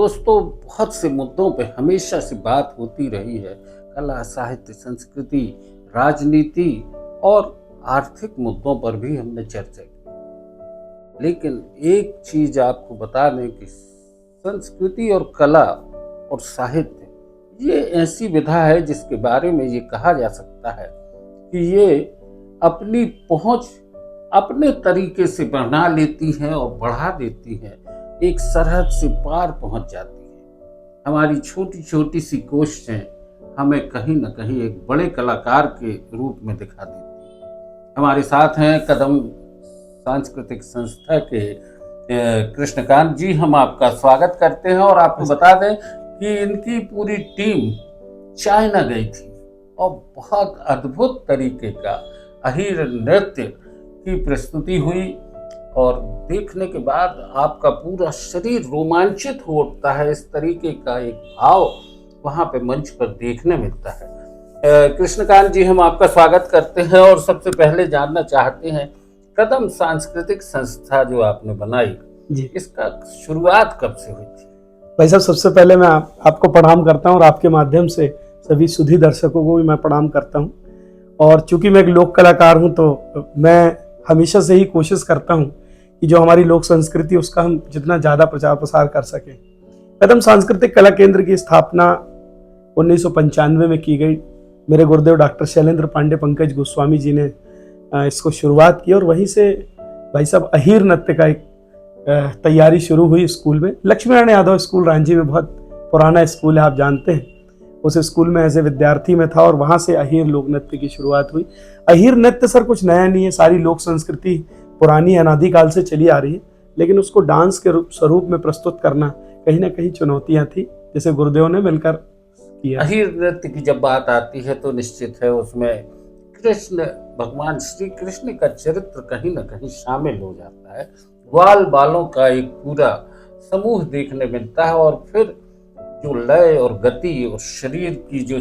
दोस्तों, बहुत से मुद्दों पे हमेशा से बात होती रही है। कला, साहित्य, संस्कृति, राजनीति और आर्थिक मुद्दों पर भी हमने चर्चा की। लेकिन एक चीज आपको बता दें कि संस्कृति और कला और साहित्य ये ऐसी विधा है जिसके बारे में ये कहा जा सकता है कि ये अपनी पहुंच अपने तरीके से बना लेती हैं और बढ़ा देती हैं, एक सरहद से पार पहुंच जाती है। हमारी छोटी छोटी सी कोशिशें हमें कहीं न कहीं एक बड़े कलाकार के रूप में दिखा देती हैं। हमारे साथ हैं कदम सांस्कृतिक संस्था के कृष्णकांत जी। हम आपका स्वागत करते हैं और आपको बता दें कि इनकी पूरी टीम चाइना गई थी और बहुत अद्भुत तरीके का अहीर नृत्य की प्रस्तुति हुई और देखने के बाद आपका पूरा शरीर रोमांचित हो उठता है। इस तरीके का एक भाव वहाँ पे मंच पर देखने मिलता है। कृष्णकांत जी, हम आपका स्वागत करते हैं और सबसे पहले जानना चाहते हैं, कदम सांस्कृतिक संस्था जो आपने बनाई जी, इसका शुरुआत कब से हुई थी? भाई साहब, सबसे पहले मैं आपको प्रणाम करता हूँ और आपके माध्यम से सभी सुधी दर्शकों को भी मैं प्रणाम करता हूँ। और चूंकि मैं एक लोक कलाकार हूँ तो मैं हमेशा से ही कोशिश करता हूँ कि जो हमारी लोक संस्कृति उसका हम जितना ज़्यादा प्रचार प्रसार कर सकें। कदम सांस्कृतिक कला केंद्र की स्थापना 1995 में की गई। मेरे गुरुदेव डॉक्टर शैलेंद्र पांडे पंकज गोस्वामी जी ने इसको शुरुआत की और वहीं से भाई साहब अहीर नृत्य का एक तैयारी शुरू हुई स्कूल में। लक्ष्मीनारायण यादव स्कूल रांची में बहुत पुराना स्कूल है, आप जानते हैं। उस स्कूल में ऐसे विद्यार्थी में था और वहाँ से अहीर लोक नृत्य की शुरुआत हुई। अहीर नृत्य सर कुछ नया नहीं है, सारी लोक संस्कृति पुरानी अनादिकाल से चली आ रही है, लेकिन उसको डांस के स्वरूप में प्रस्तुत करना कहीं ना कहीं चुनौतियाँ थी, जैसे गुरुदेव ने मिलकर किया। अहीर नृत्य की जब बात आती है तो निश्चित है उसमें कृष्ण, भगवान श्री कृष्ण का चरित्र कहीं ना कहीं शामिल हो जाता है। ग्वाल बालों का एक पूरा समूह देखने मिलता है और फिर जो लय और गति और शरीर की जो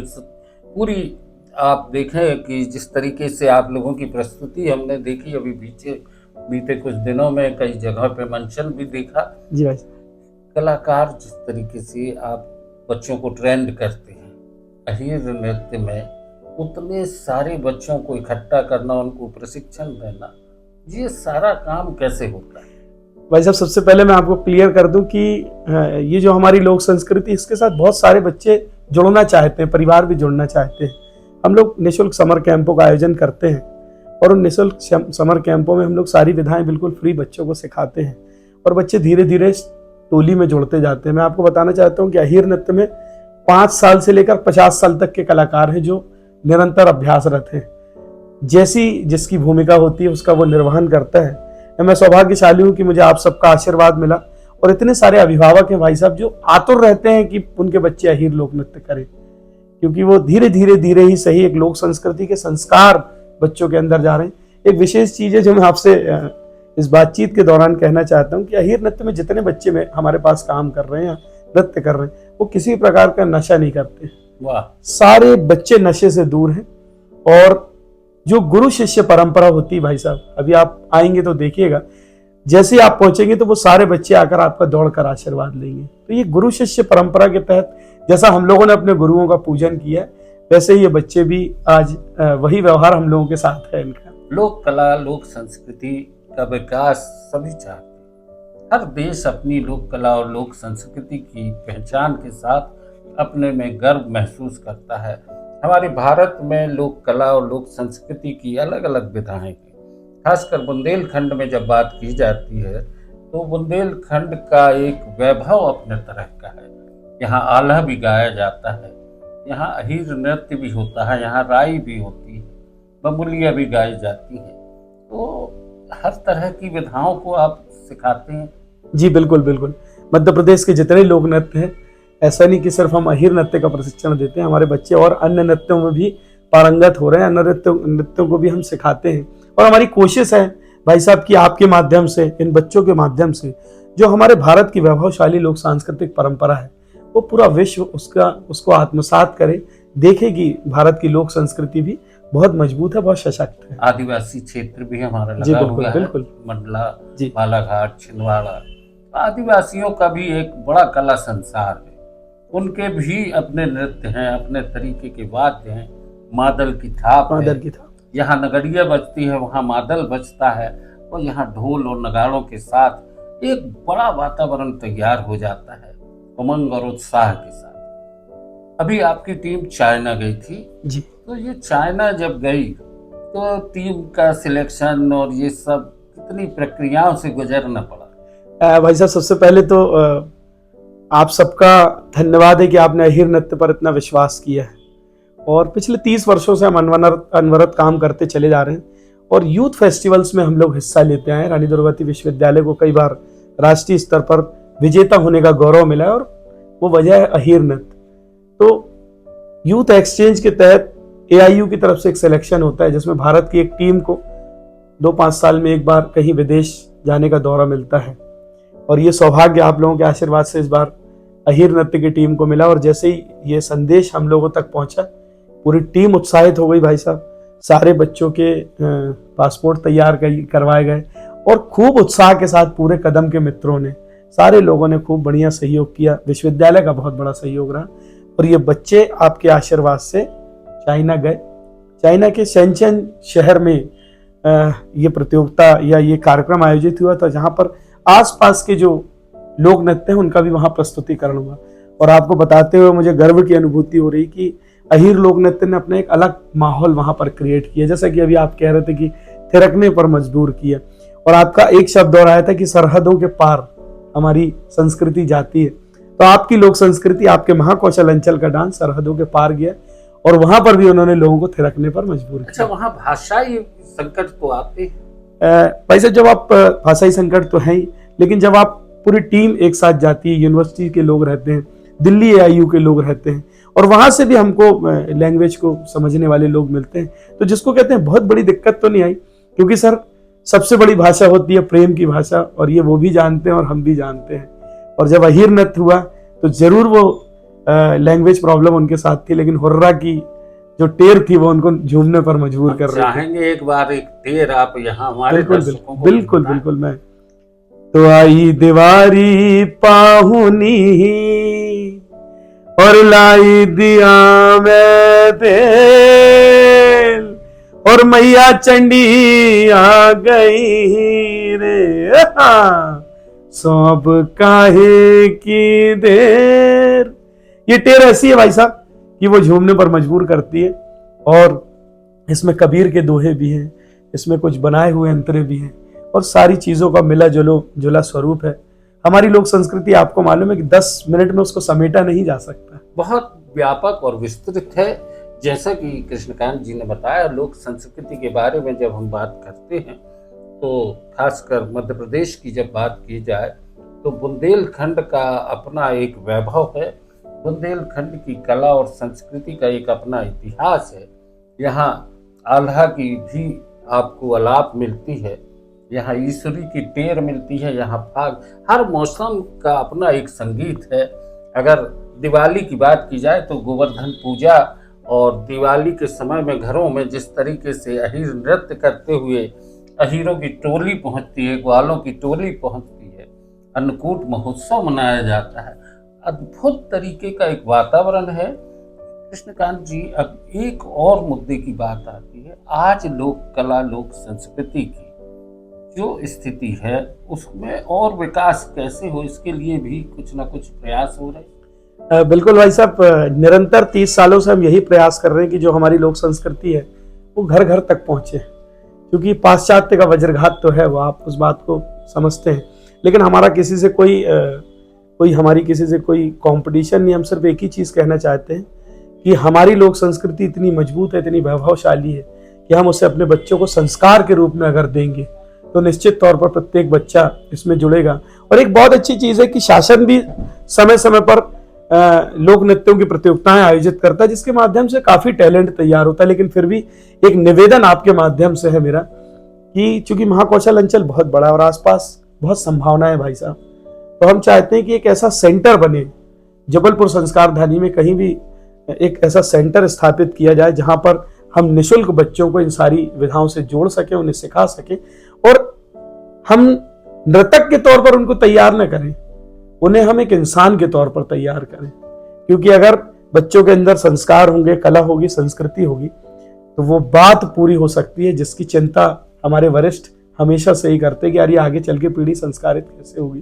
पूरी आप देखें कि जिस तरीके से आप लोगों की प्रस्तुति हमने देखी अभी बीते कुछ दिनों में कई जगह पे मंचन भी देखा जी। कलाकार जिस तरीके से आप बच्चों को ट्रेंड करते हैं अहीर नृत्य में, उतने सारे बच्चों को इकट्ठा करना, उनको प्रशिक्षण देना, ये सारा काम कैसे होता है? भाई साहब, सबसे पहले मैं आपको क्लियर कर दूं कि ये जो हमारी लोक संस्कृति, इसके साथ बहुत सारे बच्चे जुड़ना चाहते हैं, परिवार भी जुड़ना चाहते हैं। हम लोग निःशुल्क समर कैंपों का आयोजन करते हैं और उन निःशुल्क समर कैंपों में हम लोग सारी विधाएं बिल्कुल फ्री बच्चों को सिखाते हैं और बच्चे धीरे धीरे टोली में जुड़ते जाते हैं। मैं आपको बताना चाहता हूँ कि अहीर नृत्य में 5 साल से लेकर 50 साल तक के कलाकार हैं जो निरंतर अभ्यासरत हैं। जैसी जिसकी भूमिका होती है उसका वो निर्वहन करता है। मैं सौभाग्यशाली हूँ कि मुझे आप सबका आशीर्वाद मिला और इतने सारे अभिभावक हैं भाई साहब जो आतुर रहते हैं कि उनके बच्चे अहीर लोक नृत्य करें, क्योंकि वो धीरे धीरे ही सही एक लोक संस्कृति के संस्कार बच्चों के अंदर जा रहे हैं। एक विशेष चीज है जो मैं आपसे इस बातचीत के दौरान कहना चाहता हूँ कि अहीर नृत्य में जितने बच्चे में हमारे पास काम कर रहे हैं, नृत्य कर रहे हैं, वो किसी प्रकार का नशा नहीं करते। वाह, सारे बच्चे नशे से दूर हैं। और जो गुरु शिष्य परंपरा होती है भाई साहब, अभी आप आएंगे तो देखिएगा, जैसे आप पहुंचेंगे तो वो सारे बच्चे आकर आपका दौड़कर आशीर्वाद लेंगे। तो ये गुरु शिष्य परंपरा के तहत जैसा हम लोगों ने अपने गुरुओं का पूजन किया है, वैसे ये बच्चे भी आज वही व्यवहार हम लोगों के साथ है इनका। लोक कला, लोक संस्कृति का विकास सभी चाहते हैं। हर देश अपनी लोक कला और लोक संस्कृति की पहचान के साथ अपने में गर्व महसूस करता है। हमारे भारत में लोक कला और लोक संस्कृति की अलग अलग विधाएं हैं। खासकर बुंदेलखंड में जब बात की जाती है तो बुंदेलखंड का एक वैभव अपने तरह का है। यहाँ आल्हा भी गाया जाता है, यहाँ अहीर नृत्य भी होता है, यहाँ राई भी होती है, बबुलियाँ भी गाई जाती हैं। तो हर तरह की विधाओं को आप सिखाते हैं? जी बिल्कुल बिल्कुल। मध्य प्रदेश के जितने लोक नृत्य हैं, ऐसा नहीं कि सिर्फ हम अहीर नृत्य का प्रशिक्षण देते हैं, हमारे बच्चे और अन्य नृत्यों में भी पारंगत हो रहे हैं। अन्य नृत्यों को भी हम सिखाते हैं और हमारी कोशिश है भाई साहब कि आपके माध्यम से, इन बच्चों के माध्यम से, जो हमारे भारत की वैभवशाली लोक सांस्कृतिक परंपरा है, वो पूरा विश्व उसको आत्मसात करे, देखे कि भारत की लोक संस्कृति भी बहुत मजबूत है, बहुत सशक्त है। आदिवासी क्षेत्र भी हमारा लगा हुआ है, बिल्कुल। मंडला, बालाघाट, छिंदवाड़ा आदिवासियों का भी एक बड़ा कला संसार है, उनके भी अपने नृत्य हैं, अपने तरीके के वाद्य हैं, मादल की थाप है। मादल की था। यहाँ नगड़िया बजती है, वहाँ मादल बजता है, और यहाँ ढोल और नगाड़ों के साथ एक बड़ा वातावरण तैयार हो जाता है, उमंग और उत्साह के साथ। अभी आपकी टीम चाइना गई थी जी। तो ये चाइना जब गई तो टीम का सिलेक्शन और ये सब कितनी प्रक्रियाओं से गुजरना पड़ा? भाई साहब, सबसे पहले तो आप सबका धन्यवाद है कि आपने अहिर नृत्य पर इतना विश्वास किया है। और पिछले 30 वर्षों से हम अनवरत काम करते चले जा रहे हैं, और यूथ फेस्टिवल्स में हम लोग हिस्सा लेते आए हैं। रानी दुर्गावती विश्वविद्यालय को कई बार राष्ट्रीय स्तर पर विजेता होने का गौरव मिला है, और वो वजह है अहिर नृत्य। तो यूथ एक्सचेंज के तहत AIU की तरफ से एक सिलेक्शन होता है, जिसमें भारत की एक टीम को 2-5 साल में एक बार कहीं विदेश जाने का दौरा मिलता है। और ये सौभाग्य आप लोगों के आशीर्वाद से इस बार अहिर नृत्य की टीम को मिला। और जैसे ही ये संदेश हम लोगों तक पहुंचा, पूरी टीम उत्साहित हो गई भाई साहब। सारे बच्चों के पासपोर्ट तैयार करवाए गए, और खूब उत्साह के साथ पूरे कदम के मित्रों ने, सारे लोगों ने खूब बढ़िया सहयोग किया। विश्वविद्यालय का बहुत बड़ा सहयोग रहा, और ये बच्चे आपके आशीर्वाद से चाइना गए। चाइना के शेनचेन शहर में ये प्रतियोगिता या ये कार्यक्रम आयोजित हुआ था, जहाँ पर आसपास के जो लोक नृत्य हैं उनका भी वहाँ प्रस्तुतिकरण हुआ। और आपको बताते हुए मुझे गर्व की अनुभूति हो रही कि अहिर लोक नृत्य ने अपने एक अलग माहौल वहाँ पर क्रिएट किया। जैसा कि अभी आप कह रहे थे कि थिरकने पर मजबूर किया, और आपका एक शब्द और आया था कि सरहदों के पार हमारी संस्कृति जाती है। तो आपकी लोक संस्कृति, आपके महाकौशल अंचल का डांस सरहदों के पार गया, और वहां पर भी उन्होंने लोगों को थिरकने पर मजबूर किया। अच्छा, वहाँ भाषाई संकट तो आते हैं? वैसे जब आप भाषाई संकट तो है ही, लेकिन जब आप पूरी टीम एक साथ जाती है, यूनिवर्सिटी के लोग रहते हैं, दिल्ली AIU के लोग रहते हैं, और वहां से भी हमको लैंग्वेज को समझने वाले लोग मिलते हैं, तो जिसको कहते हैं बहुत बड़ी दिक्कत तो नहीं आई। क्योंकि सर, सबसे बड़ी भाषा होती है प्रेम की भाषा, और ये वो भी जानते हैं और हम भी जानते हैं। और जब अहिर नृत्य हुआ तो जरूर वो लैंग्वेज प्रॉब्लम उनके साथ थी, लेकिन हुर्रा की जो टेर थी वो उनको झूमने पर मजबूर कर रही थी। चाहेंगे एक बार एक टेर आप यहाँ हमारे दर्शकों को? बिल्कुल बिल्कुल। मैं तो आई दिवारी पाहुनी और लाई दिया मैं तेल, और मैया चंडी आ गई रे, सब काहे की देर। ये टेर ऐसी है भाई साहब कि वो झूमने पर मजबूर करती है। और इसमें कबीर के दोहे भी हैं, इसमें कुछ बनाए हुए अंतरे भी हैं, और सारी चीजों का मिला जुला स्वरूप है। हमारी लोक संस्कृति, आपको मालूम है कि 10 मिनट में उसको समेटा नहीं जा सकता। बहुत व्यापक और विस्तृत है। जैसा कि कृष्णकांत जी ने बताया, लोक संस्कृति के बारे में जब हम बात करते हैं तो खासकर मध्य प्रदेश की जब बात की जाए तो बुंदेलखंड का अपना एक वैभव है। बुंदेलखंड की कला और संस्कृति का एक अपना इतिहास है। यहाँ आल्हा की भी आपको अलाप मिलती है, यहाँ ईश्वरी की टेर मिलती है, यहाँ फाग, हर मौसम का अपना एक संगीत है। अगर दिवाली की बात की जाए तो गोवर्धन पूजा और दिवाली के समय में घरों में जिस तरीके से अहिर नृत्य करते हुए अहीरों की टोली पहुंचती है, ग्वालों की टोली पहुंचती है, अन्नकूट महोत्सव मनाया जाता है, अद्भुत तरीके का एक वातावरण है। कृष्णकांत जी, अब एक और मुद्दे की बात आती है। आज लोक कला, लोक संस्कृति की जो स्थिति है उसमें और विकास कैसे हो, इसके लिए भी कुछ ना कुछ प्रयास हो रहे? बिल्कुल भाई साहब, निरंतर 30 सालों से हम यही प्रयास कर रहे हैं कि जो हमारी लोक संस्कृति है वो घर घर तक पहुंचे। क्योंकि पाश्चात्य का वज्रघात तो है, वो आप उस बात को समझते हैं, लेकिन हमारा किसी से हमारी किसी से कोई कंपटीशन नहीं। हम सिर्फ एक ही चीज कहना चाहते हैं कि हमारी लोक संस्कृति इतनी मजबूत है, इतनी वैभवशाली है कि हम उसे अपने बच्चों को संस्कार के रूप में अगर देंगे तो निश्चित तौर पर प्रत्येक बच्चा इसमें जुड़ेगा। और एक बहुत अच्छी चीज है कि शासन भी समय समय पर लोक नृत्यों की प्रतियोगिताएं आयोजित करता है, जिसके माध्यम से काफी टैलेंट तैयार होता है। लेकिन फिर भी एक निवेदन आपके माध्यम से है मेरा कि चूंकि महाकौशल अंचल बहुत बड़ा और आसपास बहुत संभावना है भाई साहब, तो हम चाहते हैं कि एक ऐसा सेंटर बने, जबलपुर संस्कारधानी में कहीं भी एक ऐसा सेंटर स्थापित किया जाए जहां पर हम निःशुल्क बच्चों को इन सारी विधाओं से जोड़ सके, उन्हें सिखा सके। और हम नृतक के तौर पर उनको तैयार न करें, उन्हें हम एक इंसान के तौर पर तैयार करें। क्योंकि अगर बच्चों के अंदर संस्कार होंगे, कला होगी, संस्कृति होगी, तो वो बात पूरी हो सकती है जिसकी चिंता हमारे वरिष्ठ हमेशा से ही करते कि यार ये आगे चल के पीढ़ी संस्कारित कैसे होगी।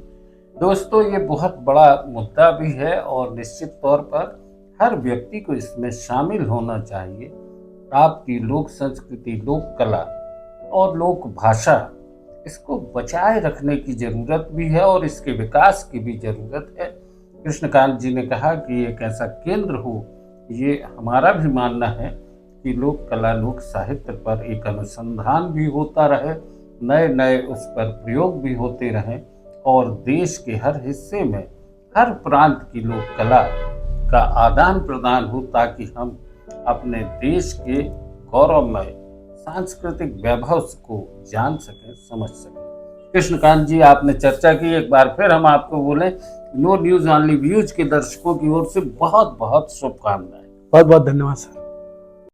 दोस्तों, ये बहुत बड़ा मुद्दा भी है और निश्चित तौर पर हर व्यक्ति को इसमें शामिल होना चाहिए। आपकी लोक संस्कृति, लोक कला और लोक भाषा, इसको बचाए रखने की जरूरत भी है और इसके विकास की भी जरूरत है। कृष्णकांत जी ने कहा कि एक ऐसा केंद्र हो, ये हमारा भी मानना है कि लोक कला, लोक साहित्य पर एक अनुसंधान भी होता रहे, नए नए उस पर प्रयोग भी होते रहें और देश के हर हिस्से में, हर प्रांत की लोक कला का आदान प्रदान हो, ताकि हम अपने देश के गौरवमय सांस्कृतिक वैभव को जान सकें, समझ सकें। कृष्णकांत जी, आपने चर्चा की, एक बार फिर हम आपको बोले नो न्यूज ओनली व्यूज के दर्शकों की ओर से बहुत बहुत शुभकामनाएं। बहुत बहुत धन्यवाद सर।